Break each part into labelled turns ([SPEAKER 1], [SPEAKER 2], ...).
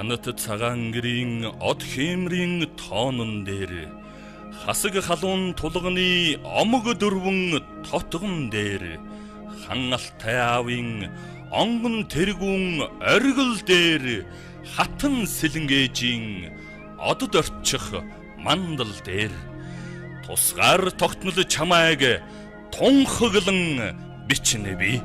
[SPEAKER 1] Ханат цагаан гэрийн од хэмрийн тоонон дээр хасаг халуун тулганы омог дөрвөн тотгон дээр хан алтай аавын онгон тэргүүн оргил дээр хатан сэлэнгээжийн одод орчих мандал дээр тусгаар тогтнол чамайг тунхаглан бичнэ би.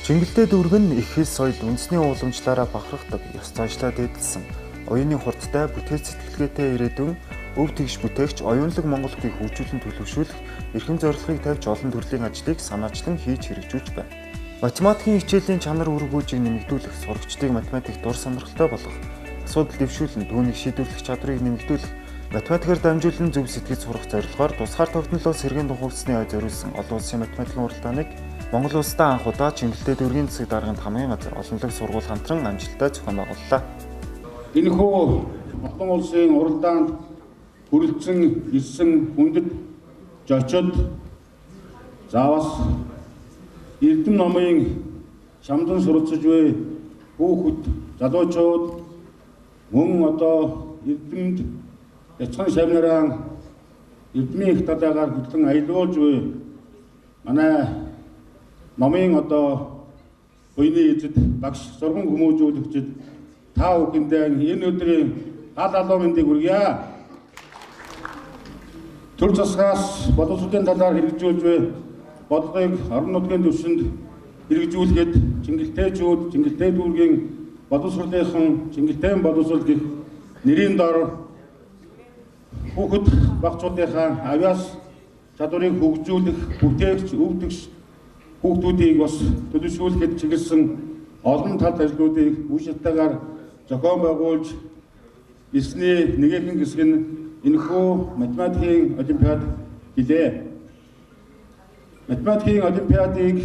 [SPEAKER 2] Чингэлтэй дүүргэн их хэл соёл үндэсний ууламжлаараа бахархдаг, ёс заншлаад эдэлсэн, оюуны хурдтай бүтээл сэтгэлгээтэй ирээдүйн өв тэгш бүтээгч оюунлаг Монголыг хөгжүүлэн төлөвшүүлэх эрхэм зорилгыг тавьж олон төрлийн ажлыг санаачлан хийж хэрэгжүүлж байна. Математикийн хичээлийн чанар үүргүүжийг нэмэгдүүлэх, сурагчдыг математик дур сонирхолтой болгох, асуудал дэвшүүлэн түүнийг шийдвэрлэх чадрыг нэмэгдүүлэх, математикаар дамжуулан зөв сэтгэж сурах зорилгоор тусгаар тогтнолоос сэргээн духуулсны ой зориулсан олон улсын математикийн уралдааныг Монгол улсдаа анх удаа Чингэлтэй дүүргийн засаг дарганд хамгийн газар олонлог сургууль хамтран амжилттай зохион байгууллаа.
[SPEAKER 3] Энэхүү олон улсын уралдаанд хүрэлцэн ирсэн хүндэт зочид заавас Эрдэм номын шамдан суралцж буй хүүхэд залуучууд мөн одоо Эрдэмд яцхан шавнараа Эрдмийн их талаагаар хөтлөн аялуулж буй манай номын одоо буйны эзэд багш сургам хүмүүжүүлэгчид та бүхэндээ энэ өдрийн гал алуу мэндийг хүргье. Төр засгаас боловсролын талаар хэрэгжүүлж буй бодлогыг орон нутгийн түвшинд хэрэгжүүлэхэд Чингэлтэйчүүд, Чингэлтэй дүүргийн боловсролынхан Чингэлтэй боловсрол гэх нэрийн дор хүүхэд багцуудынхаа авяас чадварыг хөгжүүлэх, бүтээгч, өвдөгч хүүхдүүдийг бас төлөвшүүлэхэд чиглэсэн олон талт ажлуудыг үе шатаагаар зохион байгуулж ирсний нэгэн хэсэг нь энэхүү математикийн олимпиад гэлээ. Математикийн олимпиадыг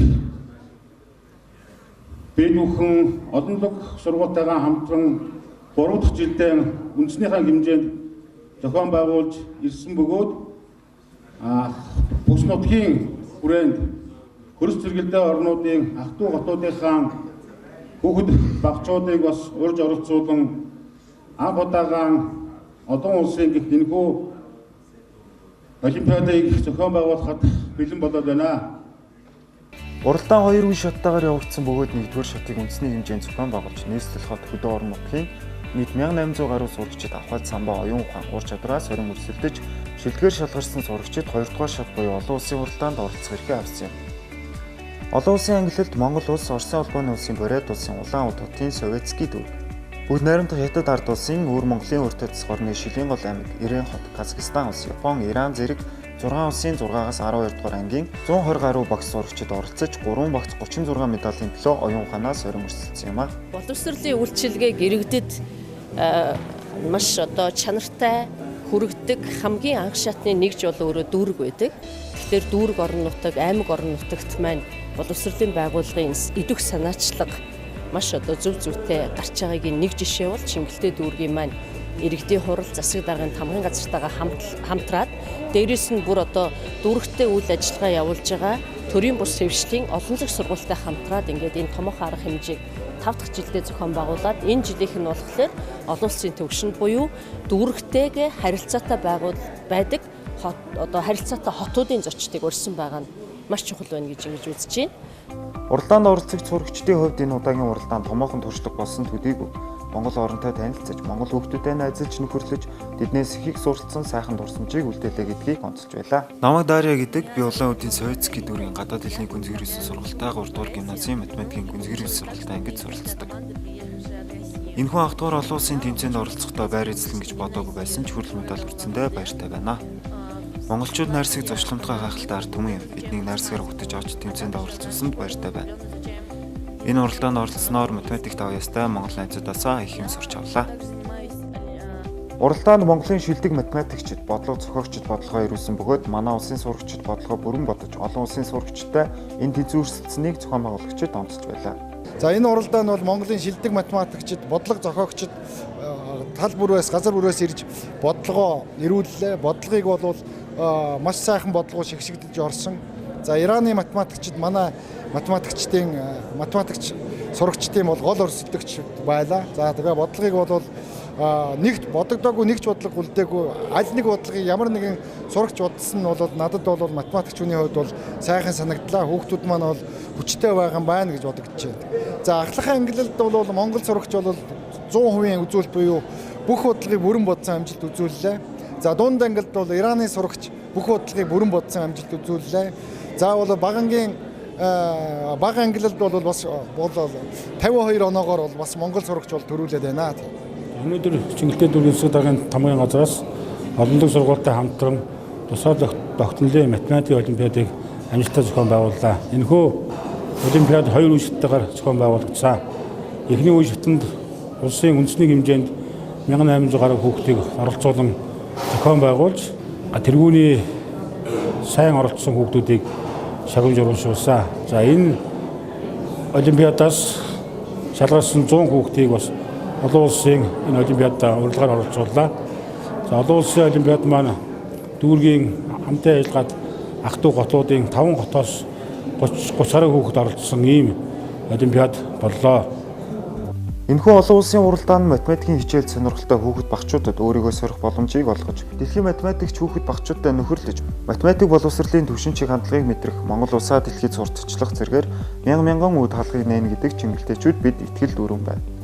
[SPEAKER 3] бид бүхэн олонлог сургуультайгаа хамтран 3 дахь жилдээ үндэснийхээ хэмжээнд зохион байгуулж ирсэн бөгөөд бүс нутгийн хүрээнд хөрс зэрэгэлдээ орнуудын ах トゥ хотуудынхаа хүүхэд багцуудыг бас урьж оролцуулан анх удаага олон улсын гэх энэхүү олимпиадыг зохион байгуулахад бэлэн болоод байна.
[SPEAKER 2] Уралдаан 2 үе шаттайгаар явагдсан бөгөөд 1-р шатыг үндэсний хэмжээнд зохион байгуулж нийслэл хот хөдөө орон нутгийн нийт 1800 гаруй сурагчид авахад самбаа оюун ухаан ур чадвараас хорин өрсөлдөж шилдгээр шалгарсан сурагчид 2-р шат буюу олон улсын уралдаанд оролцох эрхээ авсан юм. Олон улсын ангилалд Монгол улс, Оросын холбооны улсын Бурят улсын Улаан уд хотын Советский дүүрэг, бүгд найрамдах Хятад ард улсын Өвөр Монголын урт эцэс хорны Шилэн гол аймаг, Ирээн хот, Казахстан улс, Япон, Иран зэрэг 6 улсын 6-аас 12 дугаар ангийн 120 гаруй багц сурагчид оролцож 3 багц 36 медалийн төлөө оюун ухаанаас хорин өрсөлдсөн юм а.
[SPEAKER 4] Боловсролын үйлчилгээг иргэдэд маш одоо чанартай хүргэдэг хамгийн анх шатны нэгж бол өөрөө дүүрэг байдаг. Тэгэхээр дүүрэг орон нутаг, аймаг орон нутагт маань боловсролын байгууллагын идэх санаачлага маш одоо зөв зөвтэй гарч байгаагийн нэг жишээ бол Чингэлтэй дүүргийн маань иргэдийн хурал засаг дарганд хамгийн газартайгаа хамтраад дээрээс нь бүр одоо дүүрэгтэй үйл ажиллагаа явуулж байгаа төрийн бус хэвшлийн олонлог сургуультай хамтраад ингээд энэ томоохон арга хэмжээг 5 дахь жилдээ зохион байгуулад энэ жилийнх нь болохоор олон улсын төвшөнд буюу дүүрэгтэйгээ харилцаатай байдаг одоо харилцаатай хотуудын зочдыг урьсан байгаа нь маш чухал байна гэж ингэж үзэж байна.
[SPEAKER 2] Уралдаанд оролцогч сурагчдын хувьд энэ удаагийн уралдаан томоохон туршлага болсон төдийгүй Монгол оронтой танилцаж, Монгол хүүхдүүдтэй найзалж нөхөрлөж, тэднээс их суралцсан сайхан дурсамжийг үлдээлээ гэдгийг онцолж байлаа. Намайг Дарья гэдэг, би Улаан удын Советский дүүргийн гадаад хэлний гүнзгийрсэн сургалтаа 3 дугаар гимназийн математикийн гүнзгийрсэн сургалтаа ангид суралцдаг. Энэхүү анх дугаар олон улсын тэмцээнд оролцохдоо байр эзлэн гэж бодоогүй байсан ч хүрэл медаль хүртсэндээ баяртай байна. Монголчууд найрсаг зочломтгой гайхалтай ард түмэн юм. Бидний найрсгаар хөтөж авч тэмцээнд оролцсонд баяртай байна. Энэ уралдаанд оролцсноор математикт авьяастай монгол найзуудаасаа их юм сурч авлаа. Уралдаанд Монголын шилдэг математикчид, бодлого зохиогчид бодлогоо ирүүлсэн бөгөөд манай улсын сурагчид бодлогоо бүрэн бодож, олон улсын сурагчидтай энэ тэнцвэрсэлцнийг зохион байгуулагчид онцолж байлаа.
[SPEAKER 5] За энэ уралдаанд бол Монголын шилдэг математикчид, бодлого зохиогчид тал бүрээс, газар бүрээс ирж бодлогоо ирүүллээ. Бодлогыг бол маш сайхан бодлого шигшигдэж орсон. За Ираны математикчид манай математикч сурагчдын бол гол өрсөлдөгч байлаа. За тэгээ бодлогыг бол нэгт бодогдоогүй, нэгч бодлого үлдээгүй, аль нэг бодлогыг ямар нэгэн сурагч бодсон нь бол надад бол математикч хүний хувьд бол сайхан санагдлаа. Хүүхдүүд маань бол хүчтэй байгаа юм байна гэж бодогдож байна. За ахлахын ангиллалд бол Монгол сурагч бол 100% үзүүлэлт буюу бүх бодлогыг бүрэн бодсон амжилт үзүүллээ. За дунд ангилалд бол Ираны сурагч бүх бодлогыг бүрэн бодсон амжилт үзүүллээ. За бол бага ангиллалд бол бас 52 оноогоор бол бас Монгол сурагч бол төрүүлээд байна.
[SPEAKER 6] Өнөөдөр Чингэлтэй дүүргийн засаг даргын тамгын газраас олон дэд сургуультай хамтран тусгай тогтнолын математикийн олимпиадыг амжилттай зохион байгууллаа. Энэхүү олимпиад 2 үеийнтэйгээр зохион байгуулагдсан. Эхний үеийнтэнд улсын үндэсний хэмжээнд 1800 гаруй хүүхдийг оролцуулан зохион байгуулж, тэргүүний сайн оролцсон хүүхдүүдийг шагнаж урамшуулсан. За энэ олимпиадаас шалгарсан 100 хүүхдийг бас олон улсын энэ олимпиадад урилгаар оролцууллаа. За олон улсын олимпиад маань дүүргийн хамтын ажиллагаанд ах トゥ хотуудын 5 хотоос 30 гаруй хүүхэд оролцсон ийм олимпиад боллоо.
[SPEAKER 2] Энэхүү олон улсын уралдаан нь математикийн хичээл сонирхолтой хүүхэд багчуудад өөрийгөө сорих боломжийг олгож, дэлхийн математикч хүүхэд багчуудтай нөхөрлөж, математик боловсролын түвшин чиг хандлагыг мэдрэх, Монгол улсаа дэлхийд сурталчлах зэргээр мянган үүд хаалгыг нээнэ гэдэг Чингэлтэйчүүд бид итгэл дүүрэн байна.